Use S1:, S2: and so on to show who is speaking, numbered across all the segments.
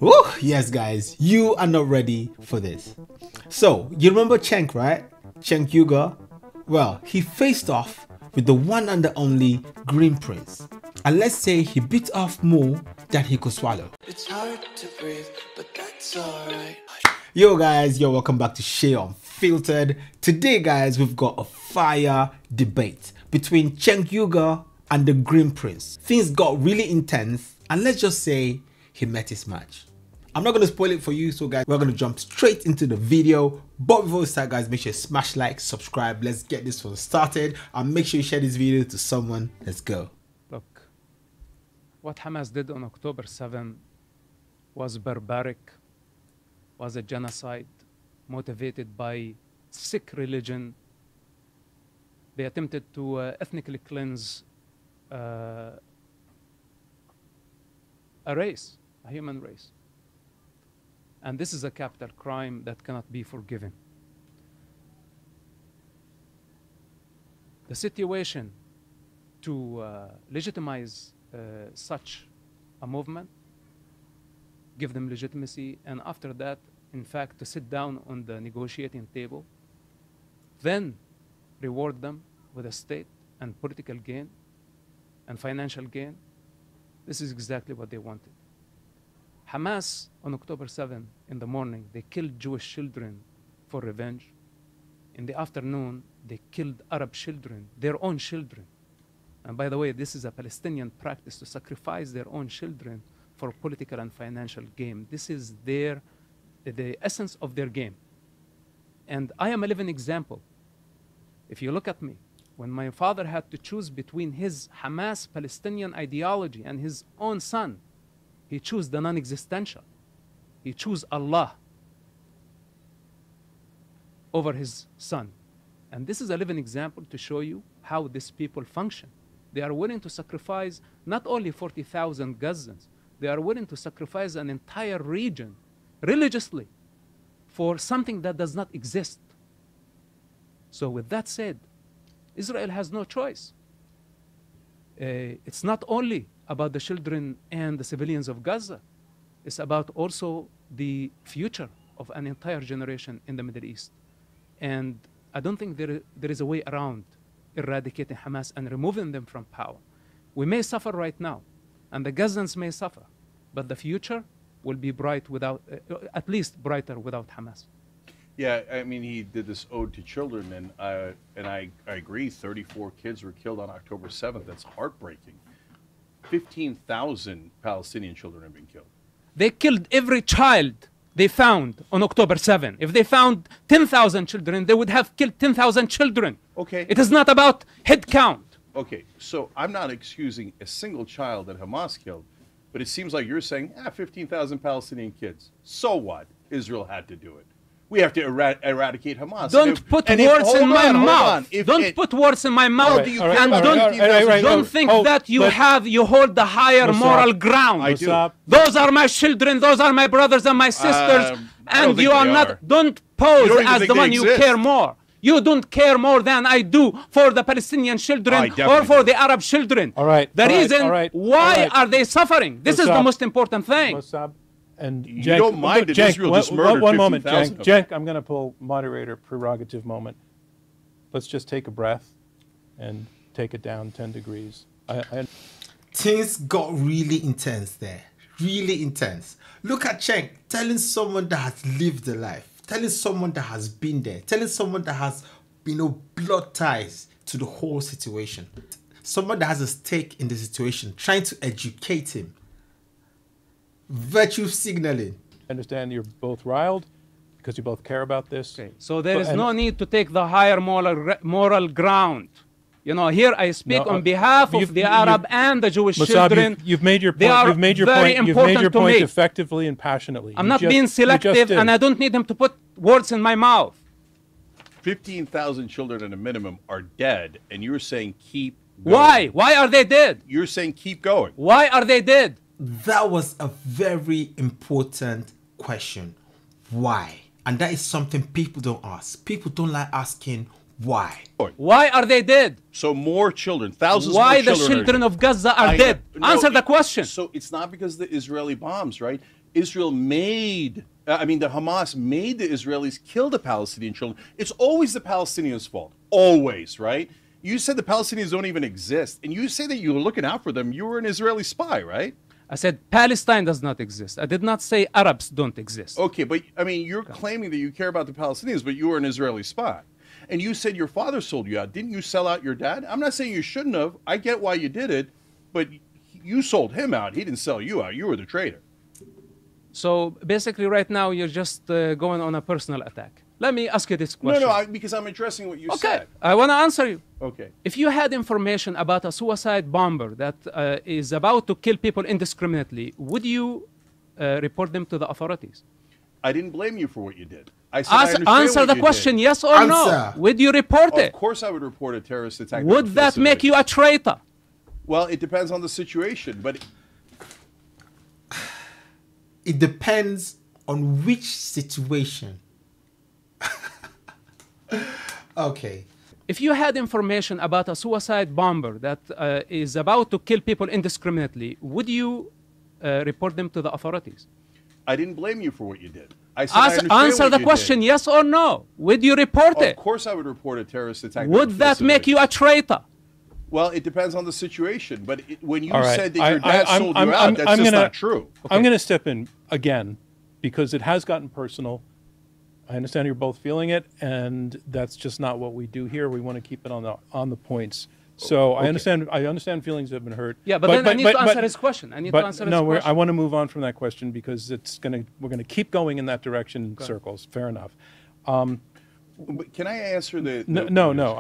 S1: Oh, yes, guys, you are not ready for this. So, you remember Cenk, right? Cenk Uygur? Well, he faced off with the one and the only Green Prince. And let's say he bit off more than he could swallow.
S2: It's hard to breathe, but that's alright.
S1: Yo guys, welcome back to Share Unfiltered. Today guys, we've got a fire debate between Cenk Uygur and the Green Prince. Things got really intense and let's just say he met his match. I'm not going to spoil it for you, so guys, we're going to jump straight into the video. But before we start guys, make sure you smash like, subscribe, let's get this one started, and make sure you share this video to someone. Let's go.
S3: Look, what Hamas did on October 7 was barbaric, was a genocide motivated by sick religion. They attempted to ethnically cleanse a race, a human race. And this is a capital crime that cannot be forgiven. The situation to legitimize such a movement, give them legitimacy, and after that, in fact, to sit down on the negotiating table, then reward them with a state and political gain and financial gain. This is exactly what they wanted. Hamas, on October 7 in the morning, they killed Jewish children for revenge. In the afternoon, they killed Arab children, their own children. And by the way, this is a Palestinian practice to sacrifice their own children for political and financial gain. This is the essence of their game. And I am a living example. If you look at me, when my father had to choose between his Hamas Palestinian ideology and his own son, he chose the non-existential. He chose Allah over his son. And this is a living example to show you how these people function. They are willing to sacrifice not only 40,000 Gazans, they are willing to sacrifice an entire region religiously for something that does not exist. So with that said, Israel has no choice. It's not only about the children and the civilians of Gaza. It's about also the future of an entire generation in the Middle East. And I don't think there is a way around eradicating Hamas and removing them from power. We may suffer right now, and the Gazans may suffer, but the future will be bright without, at least brighter without Hamas.
S4: Yeah, I mean, he did this ode to children, and I agree, 34 kids were killed on October 7th. That's heartbreaking. 15,000 Palestinian children have been killed.
S3: They killed every child they found on October 7. If they found 10,000 children, they would have killed 10,000 children.
S4: Okay.
S3: It is not about head count.
S4: Okay, so I'm not excusing a single child that Hamas killed, but it seems like you're saying, 15,000 Palestinian kids. So what? Israel had to do it. We have to eradicate Hamas.
S3: Don't put words in my mouth. Don't put words in my mouth. And don't think that you hold the higher moral ground.
S4: I do.
S3: Those are my children. Those are my brothers and my sisters. And you are not. Don't pose as the one you care more. You don't care more than I do for the Palestinian children or for the Arab children.
S5: All right.
S3: The reason why are they suffering? This is the most important thing.
S5: Mosab, and
S4: you
S5: Cenk,
S4: don't mind that Israel just murdered
S5: one moment,
S4: 15,000
S5: Cenk, I'm going to pull moderator prerogative moment. Let's just take a breath and take it down 10 degrees.
S1: Things got really intense there. Really intense. Look at Cenk telling someone that has lived the life, telling someone that has been there, telling someone that has, blood ties to the whole situation. Someone that has a stake in the situation, trying to educate him. Virtue signaling.
S5: I understand you're both riled because you both care about this.
S3: Okay. So there is no need to take the higher moral ground. You know, here I speak on behalf of the Arab and the Jewish children.
S5: You've made your point. You've made your point effectively and passionately.
S3: I'm not being selective, and I don't need him to put words in my mouth.
S4: 15,000 children at a minimum are dead, and you're saying keep going.
S3: Why? Why are they dead?
S4: You're saying keep going.
S3: Why are they dead?
S1: That was a very important question. Why? And that is something people don't ask. People don't like asking why.
S3: Why are they dead?
S4: So more children, thousands
S3: Why
S4: more children.
S3: the children of Gaza are dead? Answer the question.
S4: So it's not because of the Israeli bombs, right? Israel made, I mean, the Hamas made the Israelis kill the Palestinian children. It's always the Palestinians' fault. Always, right? You said the Palestinians don't even exist. And you say that you were looking out for them. You were an Israeli spy, right?
S3: I said Palestine does not exist. I did not say Arabs don't exist.
S4: Okay, but I mean, you're claiming that you care about the Palestinians, but you were an Israeli spy. And you said your father sold you out. Didn't you sell out your dad? I'm not saying you shouldn't have. I get why you did it, but you sold him out. He didn't sell you out. You were the traitor.
S3: So basically, right now, you're just going on a personal attack. Let me ask you this question.
S4: No, because I'm addressing what you said.
S3: Okay, I want to answer you.
S4: Okay.
S3: If you had information about a suicide bomber that is about to kill people indiscriminately, would you report them to the authorities?
S4: I didn't blame you for what you did. I said I understand
S3: answer
S4: what
S3: the
S4: you
S3: question,
S4: did.
S3: yes or no. Would you report it?
S4: Of course I would report a terrorist attack.
S3: Would that make you a traitor?
S4: Well, it depends on the situation, but
S1: It depends on which situation. Okay.
S3: If you had information about a suicide bomber that is about to kill people indiscriminately, would you report them to the authorities?
S4: I didn't blame you for what you did. I said I understand
S3: answer
S4: what
S3: the
S4: you
S3: question,
S4: did.
S3: yes or no. Would you report it?
S4: Of course I would report a terrorist attack.
S3: Would that make you a traitor?
S4: Well, it depends on the situation. But when you
S5: All right.
S4: said that your dad sold you out, that's just not true.
S5: I'm going to step in again because it has gotten personal. I understand you're both feeling it, and that's just not what we do here. We want to keep it on the points. So
S4: Okay.
S5: I understand feelings have been hurt.
S3: Yeah, but then I need to answer his question. I need to answer his question.
S5: I want to move on from that question because we're going to keep going in that direction in circles. Fair enough.
S4: But can I answer the
S5: No.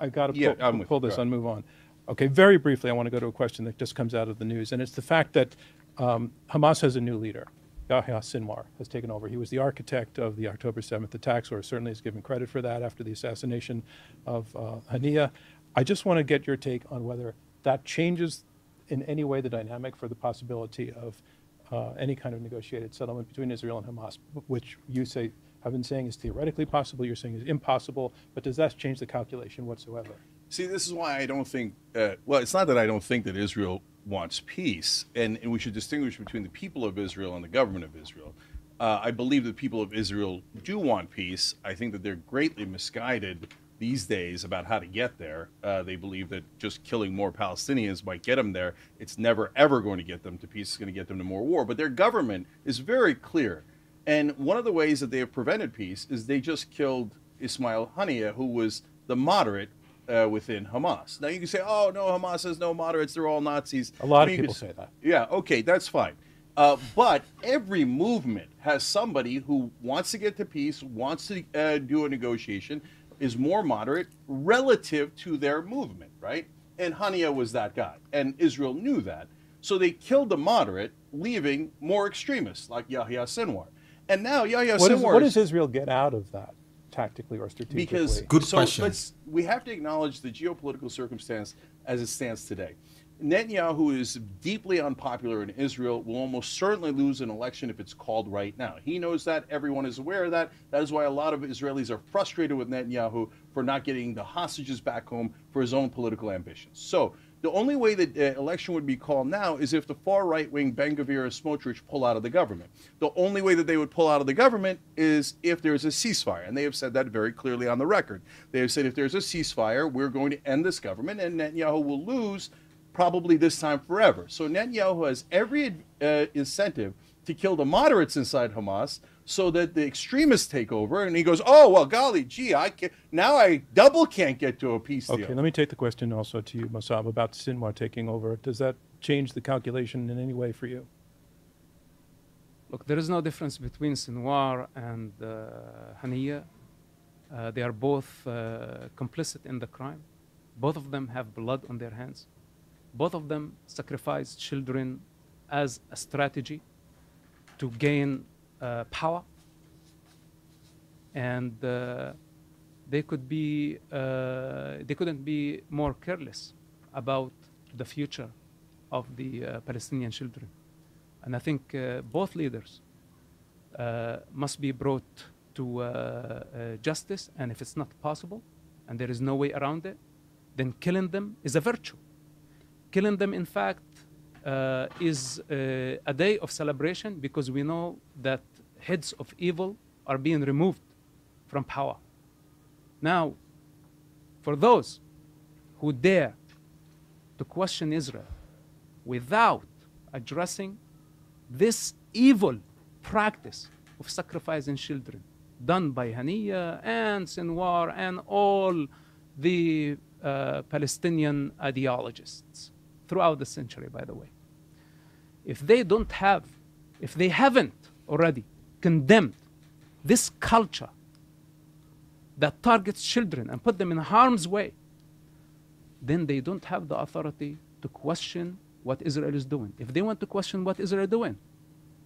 S5: I got to pull this
S4: Go
S5: on, move on. Okay, very briefly, I want to go to a question that just comes out of the news, and it's the fact that Hamas has a new leader. Yahya Sinwar has taken over. He was the architect of the October 7th attacks, or certainly is given credit for that after the assassination of Haniya. I just want to get your take on whether that changes in any way the dynamic for the possibility of any kind of negotiated settlement between Israel and Hamas, which you say have been saying is theoretically possible, you're saying is impossible, but does that change the calculation whatsoever?
S4: See, this is why I don't think, well, it's not that I don't think that Israel wants peace, and we should distinguish between the people of Israel and the government of Israel. I believe the people of Israel do want peace. I think that they're greatly misguided these days about how to get there. They believe that just killing more Palestinians might get them there. It's never, ever going to get them to peace. It's going to get them to more war. But their government is very clear. And one of the ways that they have prevented peace is they just killed Ismail Haniyeh, who was the moderate within Hamas. Now you can say, oh, no, Hamas has no moderates. They're all Nazis.
S5: A lot of people say that.
S4: Yeah, okay, that's fine. But every movement has somebody who wants to get to peace, wants to do a negotiation, is more moderate relative to their movement, right? And Haniyeh was that guy. And Israel knew that. So they killed the moderate, leaving more extremists like Yahya Sinwar. And now Yahya Sinwar...
S5: What does Israel get out of that, tactically or strategically?
S4: Because
S1: Good question.
S4: We have to acknowledge the geopolitical circumstance as it stands today. Netanyahu is deeply unpopular in Israel, will almost certainly lose an election if it's called right now. He knows that. Everyone is aware of that. That is why a lot of Israelis are frustrated with Netanyahu for not getting the hostages back home for his own political ambitions. So the only way that the election would be called now is if the far right-wing Ben-Gvir and Smotrich pull out of the government. The only way that they would pull out of the government is if there's a ceasefire, and they have said that very clearly on the record. They have said if there's a ceasefire, we're going to end this government, and Netanyahu will lose probably this time forever. So Netanyahu has every incentive to kill the moderates inside Hamas so that the extremists take over, and he goes, oh, well, golly, gee, now I double can't get to a peace deal.
S5: Okay, let me take the question also to you, Mosab, about Sinwar taking over. Does that change the calculation in any way for you?
S3: Look, there is no difference between Sinwar and Haniyeh. They are both complicit in the crime. Both of them have blood on their hands. Both of them sacrificed children as a strategy to gain power, and they couldn't be more careless about the future of the Palestinian children. And I think both leaders must be brought to justice, and if it's not possible, and there is no way around it, then killing them is a virtue. Killing them, in fact, is a day of celebration because we know that heads of evil are being removed from power. Now, for those who dare to question Israel without addressing this evil practice of sacrificing children done by Haniya and Sinwar and all the Palestinian ideologists throughout the century, by the way. If they haven't already condemned this culture that targets children and put them in harm's way, then they don't have the authority to question what Israel is doing. If they want to question what Israel is doing,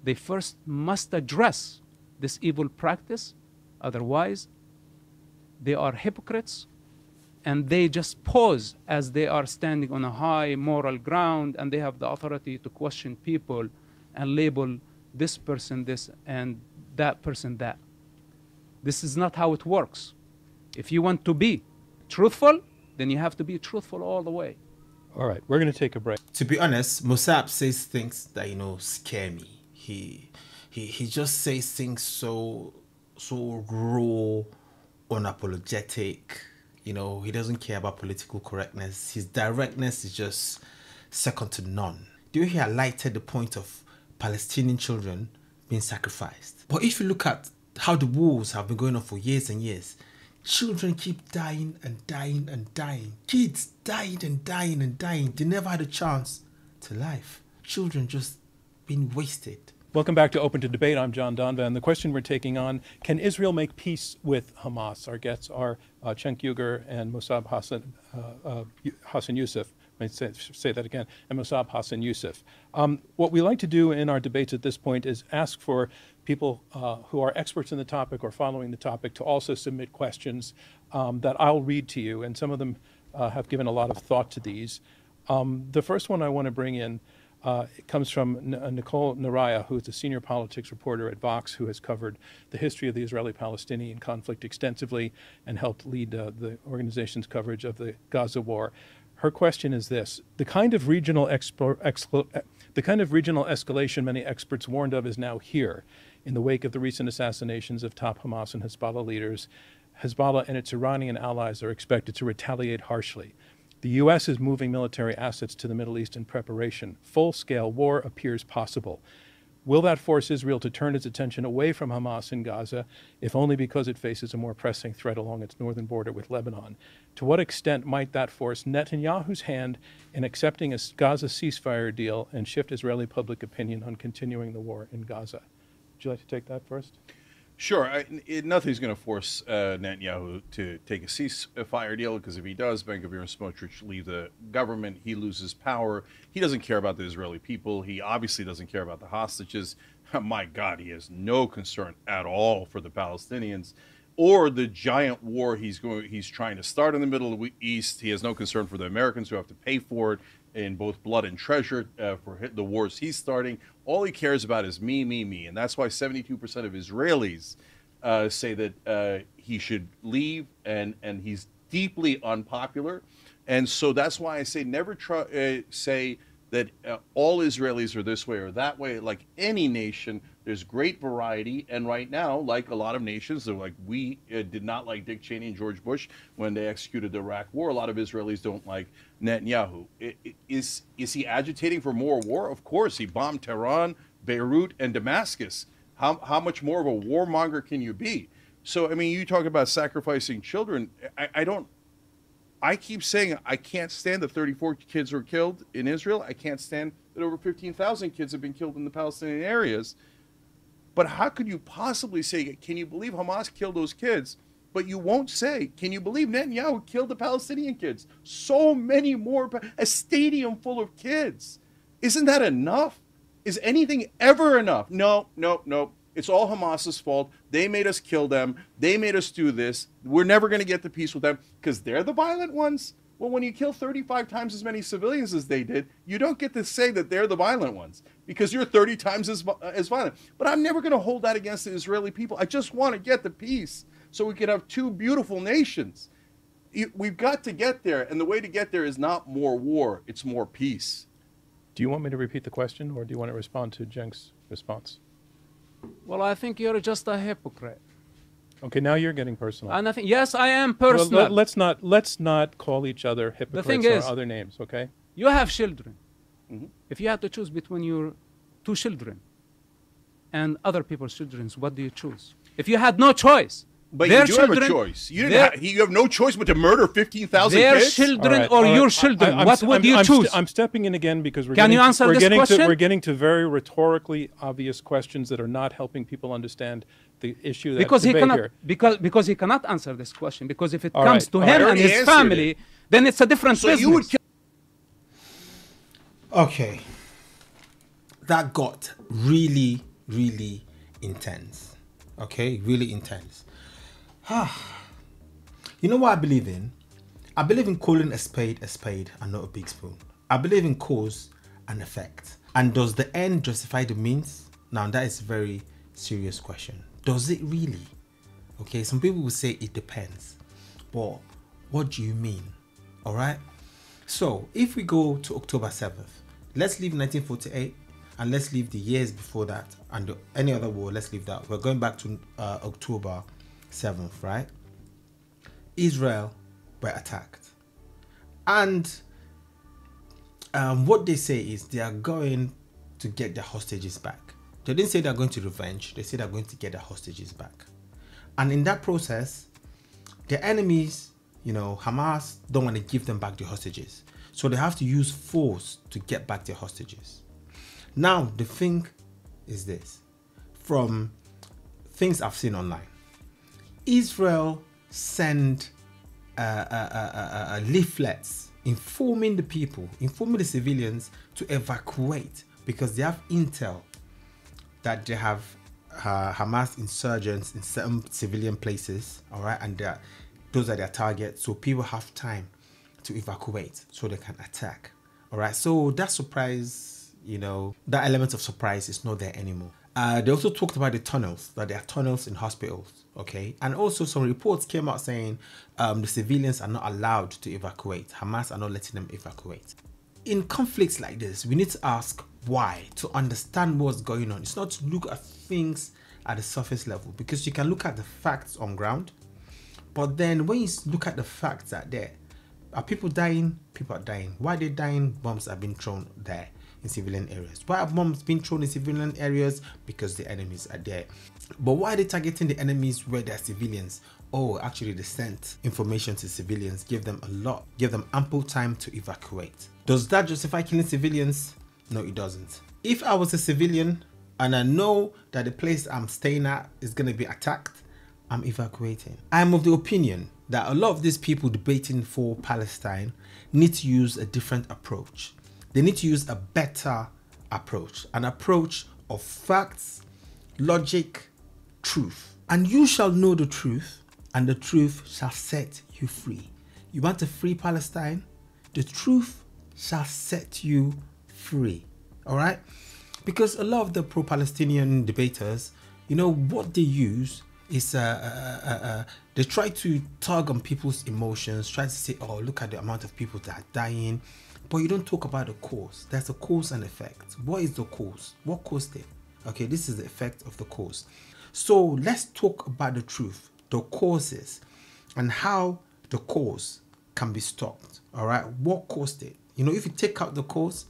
S3: they first must address this evil practice. Otherwise, they are hypocrites and they just pose as they are standing on a high moral ground and they have the authority to question people and label this person this and that person that. This is not how it works. If you want to be truthful, then you have to be truthful all the way.
S5: All right, we're going to take a break.
S1: To be honest, Mosab says things that, scare me. He just says things so raw, unapologetic. He doesn't care about political correctness. His directness is just second to none. Do you hear highlighted the point of Palestinian children being sacrificed? But if you look at how the wars have been going on for years and years, children keep dying and dying and dying. Kids dying and dying and dying. They never had a chance to life. Children just being wasted.
S5: Welcome back to Open to Debate. I'm John Donvan. The question we're taking on, can Israel make peace with Hamas? Our guests are Cenk Uygur and Mosab Yousef. Let me say that again, and Mosab Yousef. What we like to do in our debates at this point is ask for people who are experts in the topic or following the topic to also submit questions that I'll read to you, and some of them have given a lot of thought to these. The first one I want to bring in it comes from Nicole Naraya, who is a senior politics reporter at Vox, who has covered the history of the Israeli-Palestinian conflict extensively and helped lead the organization's coverage of the Gaza war. Her question is this: the kind of regional escalation many experts warned of is now here. In the wake of the recent assassinations of top Hamas and Hezbollah leaders, Hezbollah and its Iranian allies are expected to retaliate harshly. The U.S. is moving military assets to the Middle East in preparation. Full-scale war appears possible. Will that force Israel to turn its attention away from Hamas in Gaza, if only because it faces a more pressing threat along its northern border with Lebanon? To what extent might that force Netanyahu's hand in accepting a Gaza ceasefire deal and shift Israeli public opinion on continuing the war in Gaza? Would you like to take that first?
S4: Sure. Nothing's going to force Netanyahu to take a ceasefire deal, because if he does, Ben-Gvir and Smotrich leave the government. He loses power. He doesn't care about the Israeli people. He obviously doesn't care about the hostages. My God, he has no concern at all for the Palestinians or the giant war he's trying to start in the Middle East. He has no concern for the Americans who have to pay for it in both blood and treasure for the wars he's starting. All he cares about is me, me, me. And that's why 72% of Israelis say that he should leave, and he's deeply unpopular. And so that's why I say never say that all Israelis are this way or that way. Like any nation, there's great variety. And right now, like a lot of nations, they're like, we did not like Dick Cheney and George Bush when they executed the Iraq war. A lot of Israelis don't like Netanyahu. Is he agitating for more war? Of course. He bombed Tehran, Beirut, and Damascus. How much more of a warmonger can you be? So, I mean, you talk about sacrificing children. I keep saying I can't stand that 34 kids were killed in Israel. I can't stand that over 15,000 kids have been killed in the Palestinian areas. But how could you possibly say, can you believe Hamas killed those kids? But you won't say, can you believe Netanyahu killed the Palestinian kids? So many more, a stadium full of kids. Isn't that enough? Is anything ever enough? No. It's all Hamas's fault. They made us kill them. They made us do this. We're never going to get to peace with them because they're the violent ones. Well, when you kill 35 times as many civilians as they did, you don't get to say that they're the violent ones because you're 30 times as violent. But I'm never going to hold that against the Israeli people. I just want to get the peace so we can have two beautiful nations. We've got to get there, and the way to get there is not more war, it's more peace.
S5: Do you want me to repeat the question, or do you want to respond to Cenk's response?
S3: Well, I think you're just a hypocrite.
S5: Okay, now you're getting personal.
S3: And I think, yes, I am
S5: Well,
S3: personal.
S5: let's not call each other hypocrites
S3: thing
S5: or
S3: is-
S5: other names, okay?
S3: You have children.
S4: Mm-hmm.
S3: If you had to choose between your 2 children and other people's children, what do you choose? If you had no choice,
S4: But
S3: their
S4: you do have a
S3: children-
S4: choice. You
S3: their-
S4: you have no choice but to murder 15,000
S3: their
S4: kids.
S3: children
S5: All right,
S3: or
S5: all
S3: your
S5: right.
S3: children,
S5: I'm
S3: what
S5: st-
S3: would you
S5: I'm
S3: choose?
S5: I'm stepping in again because we're
S3: Can
S5: getting
S3: you
S5: to-
S3: answer
S5: we're
S3: this
S5: getting
S3: question?
S5: To, we're getting to very rhetorically obvious questions that are not helping people understand the issue that's
S3: because he
S5: debate
S3: cannot
S5: here.
S3: because he cannot answer this question, because if it
S5: All
S3: comes
S5: right,
S3: to
S5: all
S3: him
S5: right.
S3: and
S4: already
S3: his
S4: answered
S3: family, then it's a different
S4: So
S3: business.
S4: you would kill.
S1: Okay. That got really, really intense. Okay, really intense. You know what I believe in? I believe in calling a spade and not a big spoon. I believe in cause and effect. And does the end justify the means? Now that is a very serious question. Does it really? Okay, some people will say it depends. But what do you mean? All right. So if we go to October 7th, let's leave 1948 and let's leave the years before that and any other war, let's leave that. We're going back to October 7th, right? Israel were attacked. And what they say is they are going to get their hostages back. They didn't say they're going to revenge. They said they're going to get their hostages back. And in that process, their enemies, you know, Hamas, don't want to give them back the hostages. So they have to use force to get back their hostages. Now, the thing is this. From things I've seen online, Israel send leaflets informing the people, informing the civilians to evacuate because they have intel that they have Hamas insurgents in certain civilian places, all right, and those are their targets. So people have time to evacuate so they can attack, all right. So that surprise, you know, that element of surprise is not there anymore. They also talked about the tunnels, that there are tunnels in hospitals, okay? And also some reports came out saying the civilians are not allowed to evacuate. Hamas are not letting them evacuate. In conflicts like this, we need to ask why, to understand what's going on. It's not to look at things at the surface level, because you can look at the facts on ground, but then when you look at the facts that there, are people dying? People are dying. Why are they dying? Bombs are being thrown there in civilian areas. Why are bombs being thrown in civilian areas? Because the enemies are there. But why are they targeting the enemies where there are civilians? Oh, actually they sent information to civilians, give them ample time to evacuate. Does that justify killing civilians? No, it doesn't. If I was a civilian and I know that the place I'm staying at is going to be attacked, I'm evacuating. I'm of the opinion that a lot of these people debating for Palestine need to use a different approach. They need to use a better approach, an approach of facts, logic, truth. And you shall know the truth, and the truth shall set you free. You want to free Palestine? The truth shall set you free. All right? Because a lot of the pro-Palestinian debaters, you know, what they use is they try to tug on people's emotions, try to say, oh, look at the amount of people that are dying. But you don't talk about the cause. There's a cause and effect. What is the cause? What caused it? Okay, this is the effect of the cause. So let's talk about the truth, the causes, and how the cause can be stopped. All right, what caused it? You know, if you take out the cause,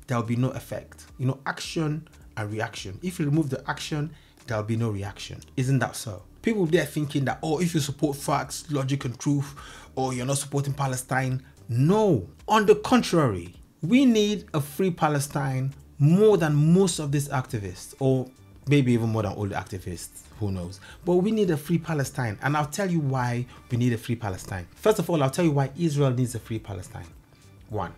S1: there'll be no effect. You know, action and reaction. If you remove the action, there'll be no reaction. Isn't that so? People there thinking that, oh, if you support facts, logic, and truth, or you're not supporting Palestine. No, on the contrary, we need a free Palestine more than most of these activists, or maybe even more than all the activists, who knows. But we need a free Palestine, and I'll tell you why we need a free Palestine. First of all, I'll tell you why Israel needs a free Palestine. One,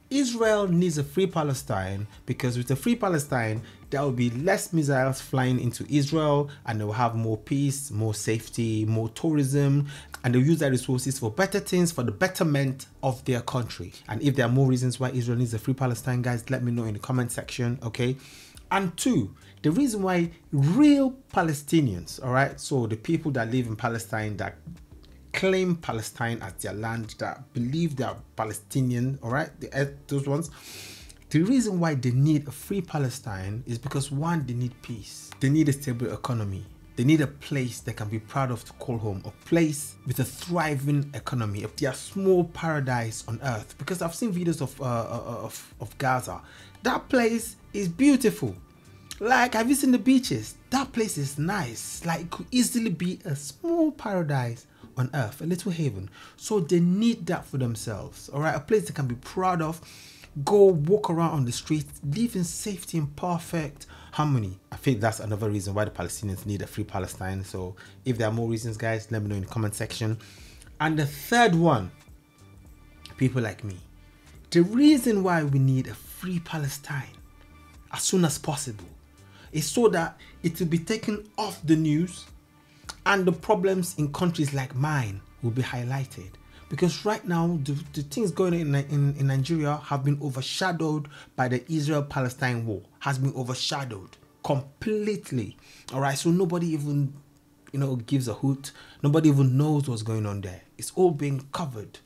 S1: Israel needs a free Palestine because with a free Palestine, there will be less missiles flying into Israel, and they will have more peace, more safety, more tourism, and they'll use their resources for better things, for the betterment of their country. And if there are more reasons why Israel needs a free Palestine, guys, let me know in the comment section, okay? And two, the reason why real Palestinians, all right, so the people that live in Palestine, that claim Palestine as their land, that believe they are Palestinian, all right, those ones, The reason why they need a free Palestine is because one, they need peace. They need a stable economy. They need a place they can be proud of to call home, a place with a thriving economy, their small paradise on earth. Because I've seen videos of Gaza. That place is beautiful. Like, have you seen the beaches? That place is nice. Like, it could easily be a small paradise on earth, a little haven. So they need that for themselves, all right? A place they can be proud of, go walk around on the streets, live in safety and perfect harmony. I think that's another reason why the Palestinians need a free Palestine. So if there are more reasons, guys, let me know in the comment section. And the third one, people like me, the reason why we need a free Palestine as soon as possible is so that it will be taken off the news and the problems in countries like mine will be highlighted. Because right now, the things going on in Nigeria have been overshadowed by the Israel-Palestine war, has been overshadowed completely. All right, so nobody even, gives a hoot. Nobody even knows what's going on there. It's all being covered,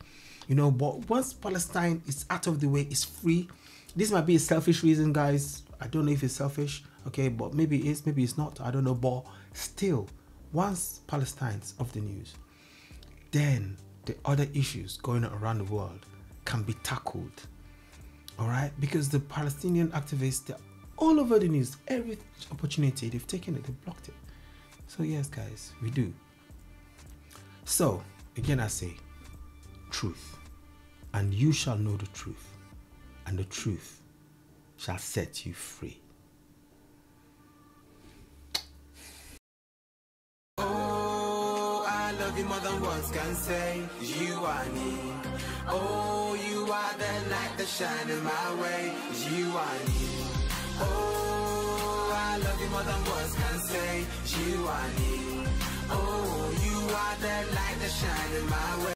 S1: but once Palestine is out of the way, it's free. This might be a selfish reason, guys. I don't know if it's selfish, okay, but maybe it is, maybe it's not. I don't know, but still, once Palestine's off the news, then the other issues going on around the world can be tackled, all right? Because the Palestinian activists, they're all over the news. Every opportunity, they've taken it, they've blocked it. So yes, guys, we do. So, again, I say, truth. And you shall know the truth. And the truth shall set you free.
S2: Love you more than words can say. You are me. Oh, you are the light that shine in my way. You are me. Oh, I love you more than words can say. You are me. Oh, you are the light that shine in my way.